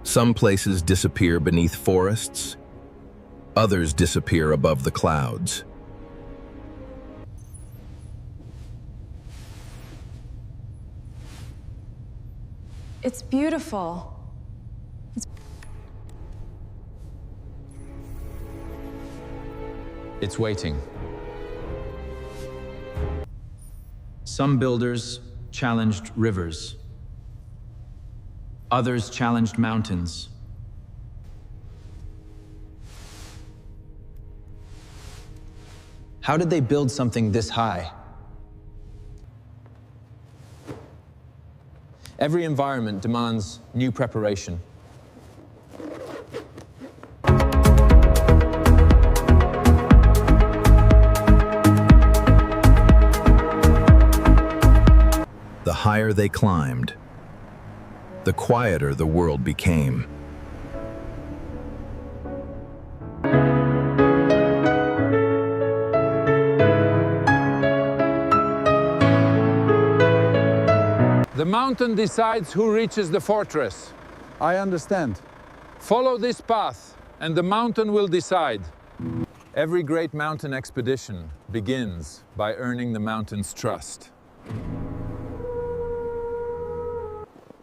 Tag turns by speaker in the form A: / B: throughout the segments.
A: Some places disappear beneath forests, others disappear above the clouds.
B: It's beautiful.
C: It's waiting. Some builders challenged rivers. Others challenged mountains. How did they build something this high? Every environment demands new preparation.
A: The higher they climbed, the quieter the world became.
D: The mountain decides who reaches the fortress.
E: I understand.
D: Follow this path, and the mountain will decide. Every great mountain expedition begins by earning the mountain's trust.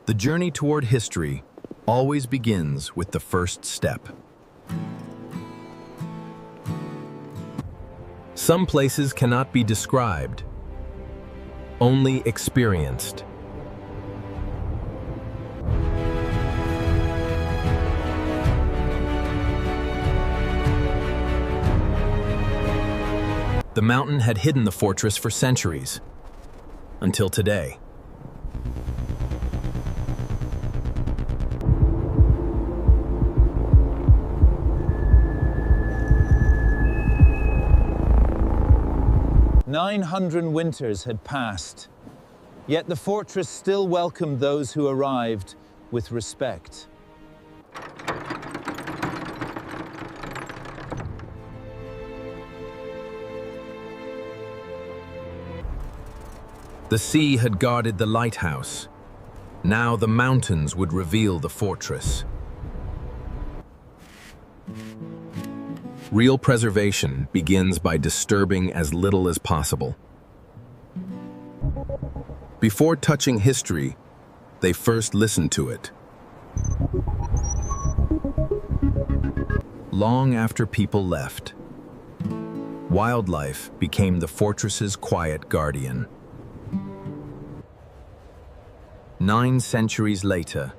A: The journey toward history always begins with the first step. Some places cannot be described, only experienced. The mountain had hidden the fortress for centuries, until today.
C: "900 winters had passed, yet the fortress still welcomed those who arrived with respect.
A: The sea had guarded the lighthouse. Now the mountains would reveal the fortress. Real preservation begins by disturbing as little as possible. Before touching history, they first listened to it. Long after people left, wildlife became the fortress's quiet guardian. 9 centuries later,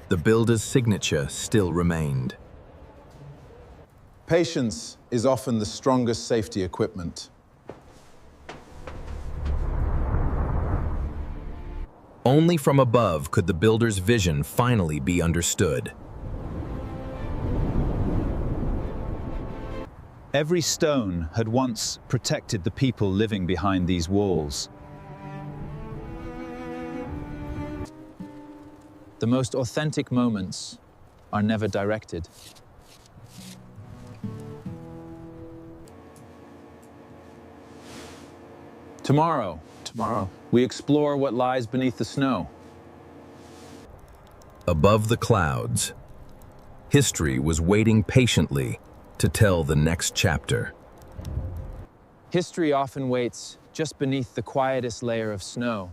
A: the builder's signature still remained.
E: Patience is often the strongest safety equipment.
A: Only from above could the builder's vision finally be understood.
C: Every stone had once protected the people living behind these walls. The most authentic moments are never directed. Tomorrow, we explore what lies beneath the snow.
A: Above the clouds, history was waiting patiently to tell the next chapter.
C: History often waits just beneath the quietest layer of snow.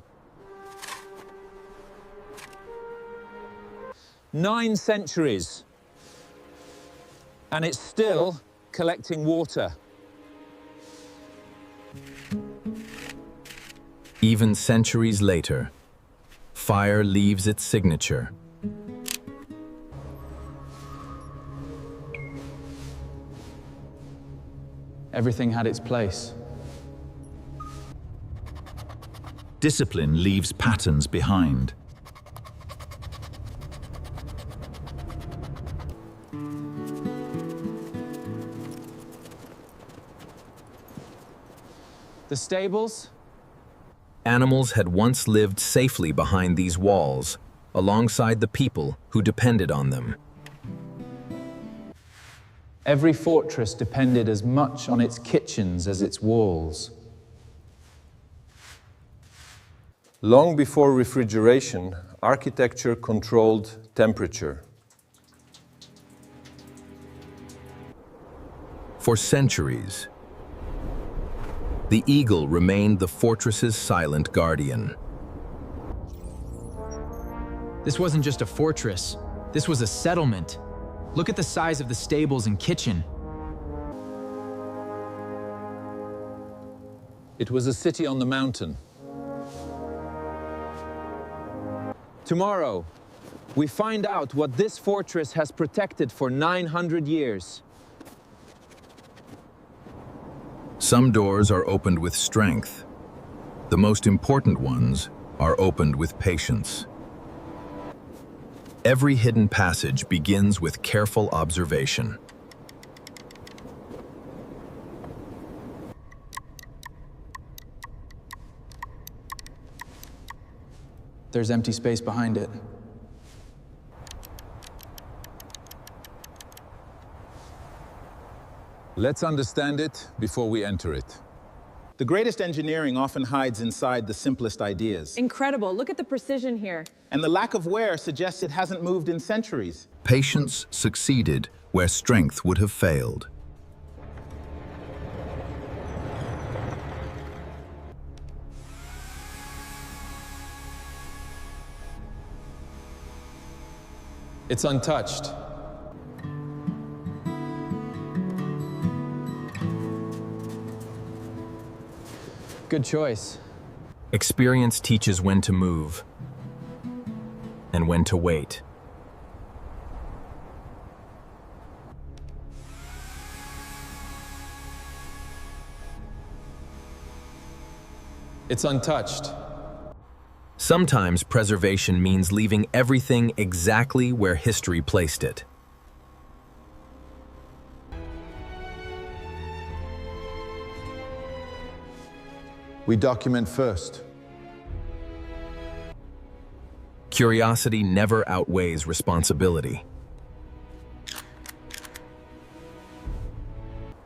C: 9 centuries, and it's still collecting water.
A: Even centuries later, fire leaves its signature.
C: Everything had its place.
F: Discipline leaves patterns behind.
C: The stables?
A: Animals had once lived safely behind these walls, alongside the people who depended on them.
C: Every fortress depended as much on its kitchens as its walls.
G: Long before refrigeration, architecture controlled
D: temperature.
A: For centuries, the eagle remained the fortress's silent guardian.
G: This wasn't just a fortress. This was a settlement. Look at the size of the stables and kitchen.
D: It was a city on the mountain. Tomorrow, we find out what this fortress has protected for 900 years.
A: Some doors are opened with strength. The most important ones are opened with patience. Every hidden passage begins with careful observation.
G: There's empty space behind it.
D: Let's understand it before we enter it.
E: The greatest engineering often hides inside the simplest ideas.
B: Incredible. Look at the precision here.
E: And the lack of wear suggests it hasn't moved in centuries.
A: Patience succeeded where strength would have failed.
D: It's untouched.
G: Good choice.
A: Experience teaches when to move and when to wait.
D: It's untouched.
A: Sometimes preservation means leaving everything exactly where history placed it.
E: We document first.
A: Curiosity never outweighs responsibility.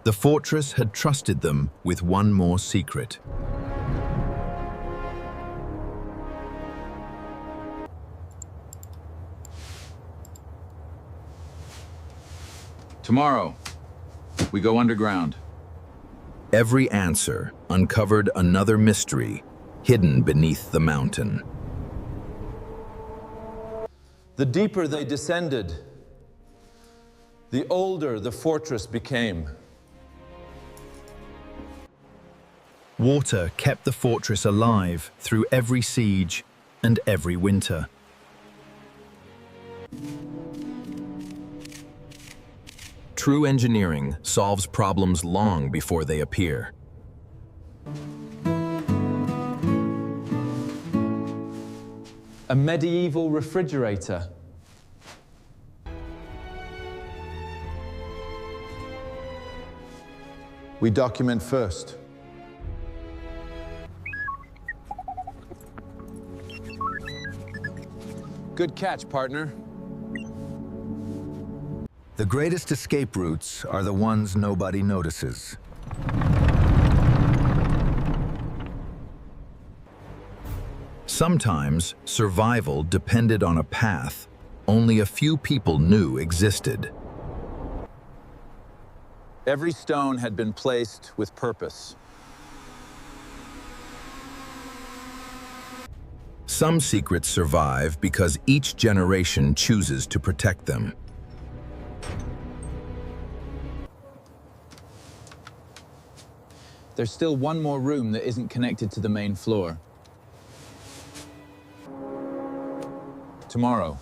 A: The fortress had trusted them with one more secret.
D: Tomorrow, we go underground.
A: Every answer uncovered another mystery hidden beneath the mountain.
D: The deeper they descended, the older the fortress became.
A: Water kept the fortress alive through every siege and every winter. True engineering solves problems long before they appear.
G: A medieval refrigerator.
E: We document first.
D: Good catch, partner.
A: The greatest escape routes are the ones nobody notices. Sometimes survival depended on a path only a few people knew existed.
D: Every stone had been placed with purpose.
A: Some secrets survive because each generation chooses to protect them.
G: There's still one more room that isn't connected to the main floor.
D: Tomorrow,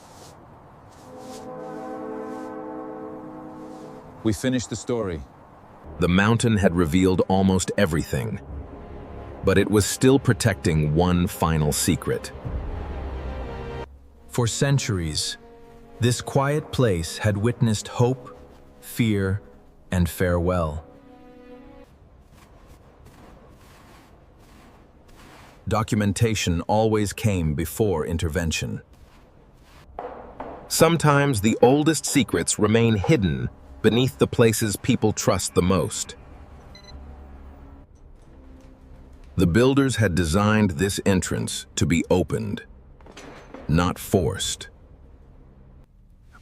D: we finish the story.
A: The mountain had revealed almost everything, but it was still protecting one final secret. For centuries, this quiet place had witnessed hope, fear, and farewell. Documentation always came before intervention. Sometimes the oldest secrets remain hidden beneath the places people trust the most. The builders had designed this entrance to be opened, not forced.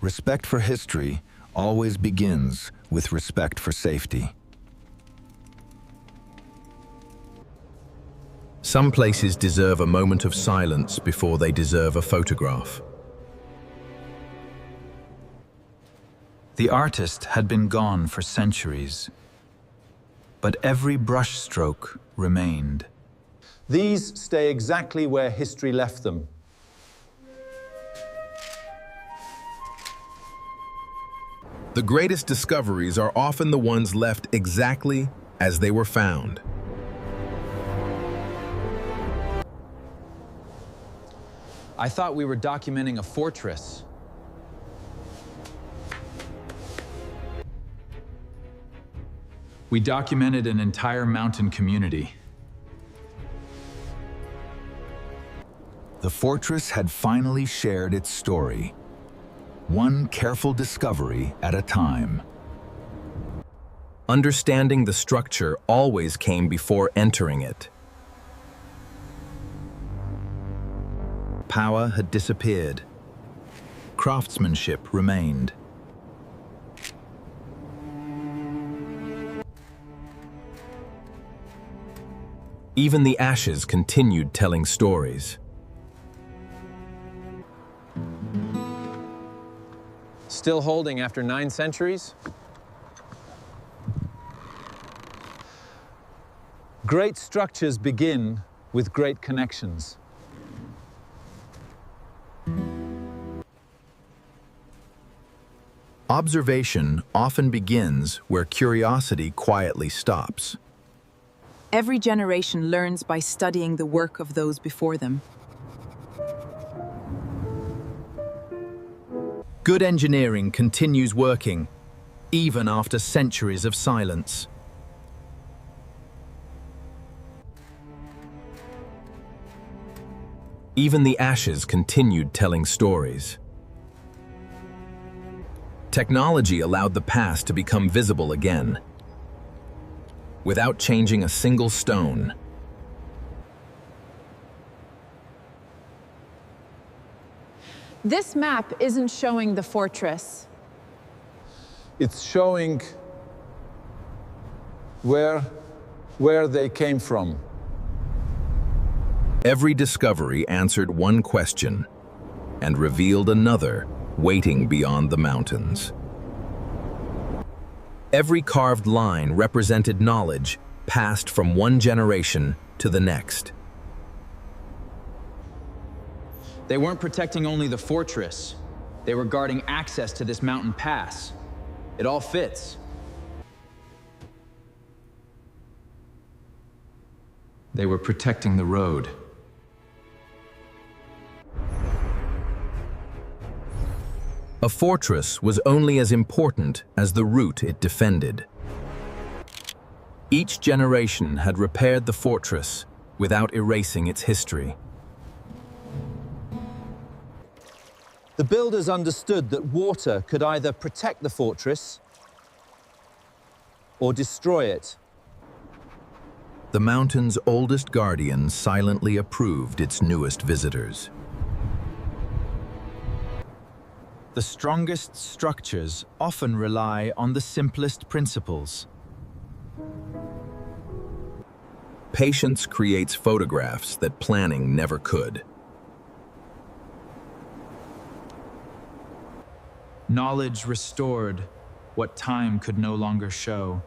F: Respect for history always begins with respect for safety.
A: Some places deserve a moment of silence before they deserve a photograph.
F: The artist had been gone for centuries, but every brushstroke remained.
C: These stay exactly where history left them.
A: The greatest discoveries are often the ones left exactly as they were found.
G: I thought we were documenting a fortress. We documented an entire mountain community.
F: The fortress had finally shared its story, one careful discovery at a time.
A: Understanding the structure always came before entering it.
F: Power had disappeared. Craftsmanship remained.
A: Even the ashes continued telling stories.
D: Still holding after 9 centuries?
C: Great structures begin with great connections.
A: Observation often begins where curiosity quietly stops.
B: Every generation learns by studying the work of those before them.
G: Good engineering continues working, even after centuries of silence.
A: Even the ashes continued telling stories. Technology allowed the past to become visible again, without changing a single stone.
B: This map isn't showing the fortress.
D: It's showing where they came from.
A: Every discovery answered one question and revealed another waiting beyond the mountains. Every carved line represented knowledge passed from one generation to the next.
G: They weren't protecting only the fortress. They were guarding access to this mountain pass. It all fits. They were protecting the road.
A: A fortress was only as important as the route it defended. Each generation had repaired the fortress without erasing its history.
C: The builders understood that water could either protect the fortress or destroy it.
A: The mountain's oldest guardian silently approved its newest visitors.
G: The strongest structures often rely on the simplest principles.
A: Patience creates photographs that planning never could.
G: Knowledge restored what time could no longer show.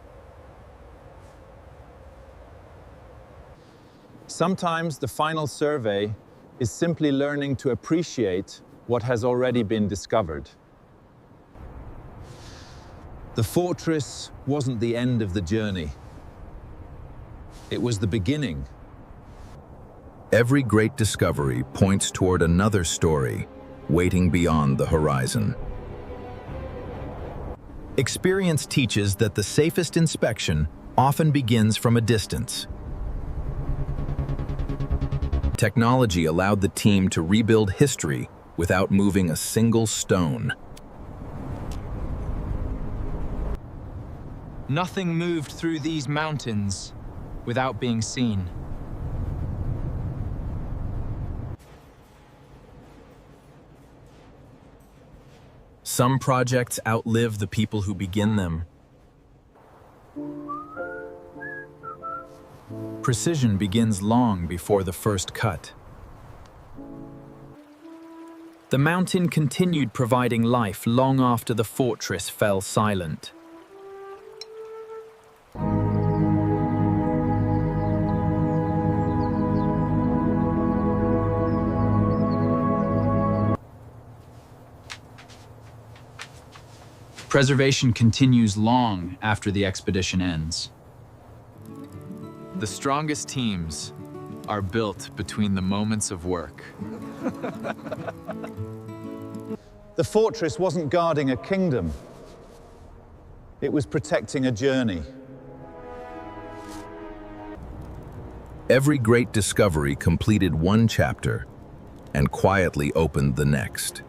C: Sometimes the final survey is simply learning to appreciate what has already been discovered. The fortress wasn't the end of the journey. It was the beginning.
A: Every great discovery points toward another story waiting beyond the horizon.
G: Experience teaches that the safest inspection often begins from a distance.
A: Technology allowed the team to rebuild history without moving a single stone.
G: Nothing moved through these mountains without being seen.
A: Some projects outlive the people who begin them. Precision begins long before the first cut. The mountain continued providing life long after the fortress fell silent.
G: Preservation continues long after the expedition ends.
H: The strongest teams are built between the moments of work.
C: The fortress wasn't guarding a kingdom. It was protecting a journey.
A: Every great discovery completed one chapter and quietly opened the next.